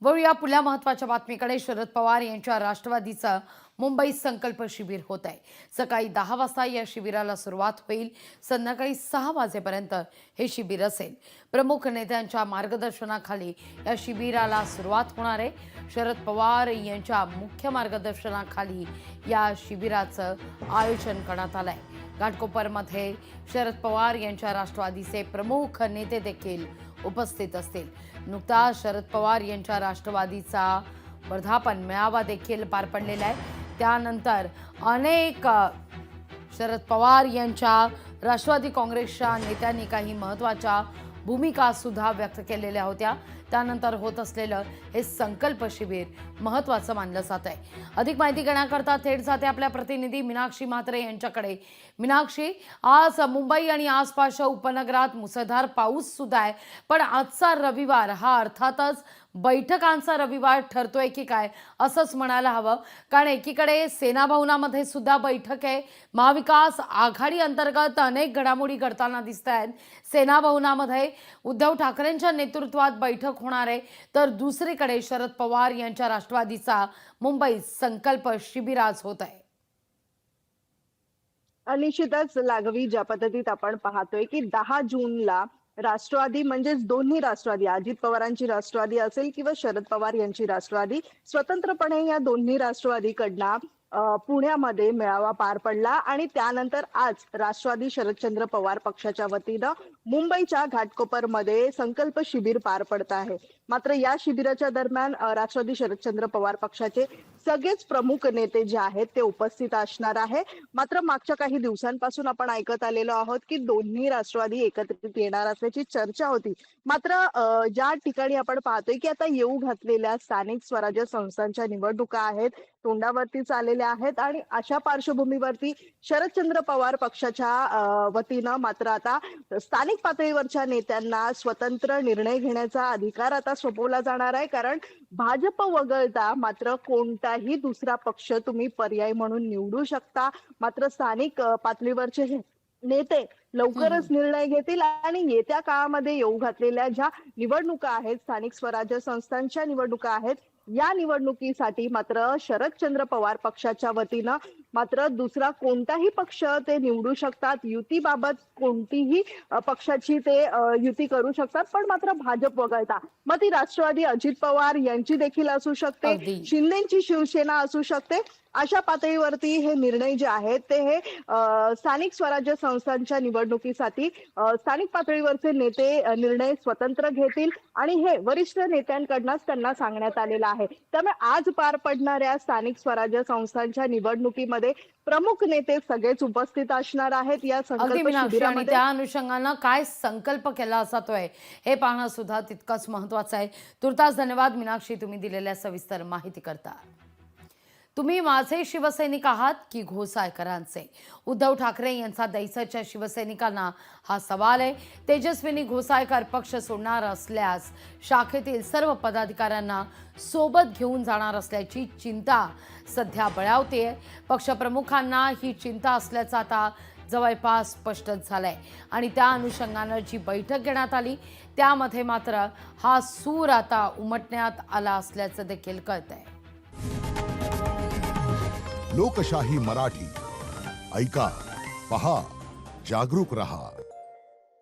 वळूया पुढल्या महत्त्वाच्या बातमीकडे. शरद पवार यांच्या राष्ट्रवादीचं मुंबईत संकल्प शिबिर होत आहे. सकाळी 10 वाजता या शिबिराला सुरुवात होईल. संध्याकाळी 6 वाजेपर्यंत हे शिबिर असेल. प्रमुख नेत्यांच्या मार्गदर्शनाखाली या शिबिराला सुरुवात होणार आहे. शरद पवार यांच्या मुख्य मार्गदर्शनाखाली या शिबिराचं आयोजन करण्यात आलं आहे. घाटकोपरमध्ये शरद पवार यांच्या राष्ट्रवादीचे प्रमुख नेते देखील उपस्थित असतील. नुकताच शरद पवार यांच्या राष्ट्रवादीचा वर्धापन मेळावा देखील पार पडलेला आहे. त्यानंतर अनेक शरद पवार यांच्या राष्ट्रवादी काँग्रेसच्या नेत्यांनी काही महत्त्वाच्या भूमिका सुद्धा व्यक्त केलेल्या होत्या. त्यानंतर होत असलेलं हे संकल्प शिबिर महत्त्वाचं मानलं जात आहे. अधिक माहिती घेण्याकरता थेट जाते आपल्या प्रतिनिधी मीनाक्षी म्हात्रे यांच्याकडे. मीनाक्षी, आज मुंबई आणि आसपासच्या उपनगरात मुसळधार पाऊस सुद्धा आहे, पण आजचा रविवार हा अर्थातच बैठकांचा रविवार ठरतोय की काय असंच म्हणायला हवं. कारण एकीकडे सेना भवनामध्ये सुद्धा बैठक आहे. महाविकास आघाडी अंतर्गत अनेक घडामोडी घडताना दिसत आहेत. सेना भवनामध्ये उद्धव ठाकरेंच्या नेतृत्वात बैठक होणार आहे, तर दुसरीकडे शरद पवार यांच्या राष्ट्रवादीचा मुंबईत संकल्प शिबिर आज होत आहे. निश्चितच लागवी ज्या पद्धतीत आपण पाहतोय की 10 जूनला राष्ट्रवादी म्हणजेच दोन्ही राष्ट्रवादी, अजित पवारांची राष्ट्रवादी असेल किंवा शरद पवार यांची राष्ट्रवादी, स्वतंत्रपणे या दोन्ही राष्ट्रवादीकडनं पुण्यामध्ये मेळावा पार पडला आणि त्यानंतर आज राष्ट्रवादी शरदचंद्र पवार पक्षाच्या वतीनं मुंबईच्या घाटकोपरमध्ये संकल्प शिबिर पार पडत आहे. मात्र या शिबिराच्या दरम्यान राष्ट्रवादी शरदचंद्र पवार पक्षाचे सगळेच प्रमुख नेते जे आहेत ते उपस्थित असणार आहे. मात्र मागच्या काही दिवसांपासून आपण ऐकत आलेलो आहोत की दोन्ही राष्ट्रवादी एकत्रित येणार असल्याची चर्चा होती. मात्र ज्या ठिकाणी आपण पाहतोय की आता येऊ घातलेल्या स्थानिक स्वराज्य संस्थांच्या निवडणुका आहेत, तोंडावरती चाललेल्या आहेत आणि अशा पार्श्वभूमीवरती शरदचंद्र पवार पक्षाच्या वतीनं मात्र आता स्थानिक पातळीवरच्या नेत्यांना स्वतंत्र निर्णय घेण्याचा अधिकार आता सोपवला जाणार आहे. कारण भाजप वगळता मात्र कोणताही दुसरा पक्ष तुम्ही पर्याय म्हणून निवडू शकता. मात्र स्थानिक पातळीवरचे नेते लवकरच निर्णय घेतील आणि येत्या काळामध्ये येऊ घातलेल्या ज्या निवडणुका आहेत, स्थानिक स्वराज्य संस्थांच्या निवडणुका आहेत, या निवडणुकीसाठी मात्र शरदचंद्र पवार पक्षाच्या वतीनं मात्र दुसरा कोणताही पक्ष ते निवडू शकतात. युतीबाबत कोणतीही पक्षाची ते युती करू शकतात, पण मात्र भाजप वगळता मग ती राष्ट्रवादी अजित पवार यांची देखील असू शकते, शिंदेची शिवसेना असू शकते. अशा पातळीवरती हे निर्णय जे आहेत ते हे स्थानिक स्वराज्य संस्थांच्या निवडणुकीसाठी स्थानिक पातळीवरचे नेते निर्णय स्वतंत्र घेतील आणि हे वरिष्ठ नेत्यांकडूनच त्यांना सांगण्यात आलेलं आहे. त्यामुळे आज पार पडणाऱ्या स्थानिक स्वराज्य संस्थांच्या निवडणुकीमध्ये प्रमुख नेते सगळेच उपस्थित असणार आहेत. या संकल्प शिबिरामध्ये त्या अनुषंगानं काय संकल्प केला जातोय हे पाहणं सुद्धा तितकंच महत्त्वाचं आहे. तुर्तास धन्यवाद मीनाक्षी, तुम्ही दिलेल्या सविस्तर माहिती करता. तुम्ही माझे शिवसैनिक आहात की घोसाळकरांचे? उद्धव ठाकरे यांचा दैसरच्या शिवसैनिकांना हा सवाल आहे. तेजस्विनी घोसाळकर पक्ष सोडणार असल्यास शाखेतील सर्व पदाधिकाऱ्यांना सोबत घेऊन जाणार असल्याची चिंता सध्या बळावतेय. पक्षप्रमुखांना ही चिंता असल्याचं आता जवळपास स्पष्टच झालंय आणि त्या अनुषंगानं जी बैठक घेण्यात आली त्यामध्ये मात्र हा सूर आता उमटण्यात आला असल्याचं देखील कळतंय. लोकशाही मराठी ऐका, पहा, जागरूक रहा.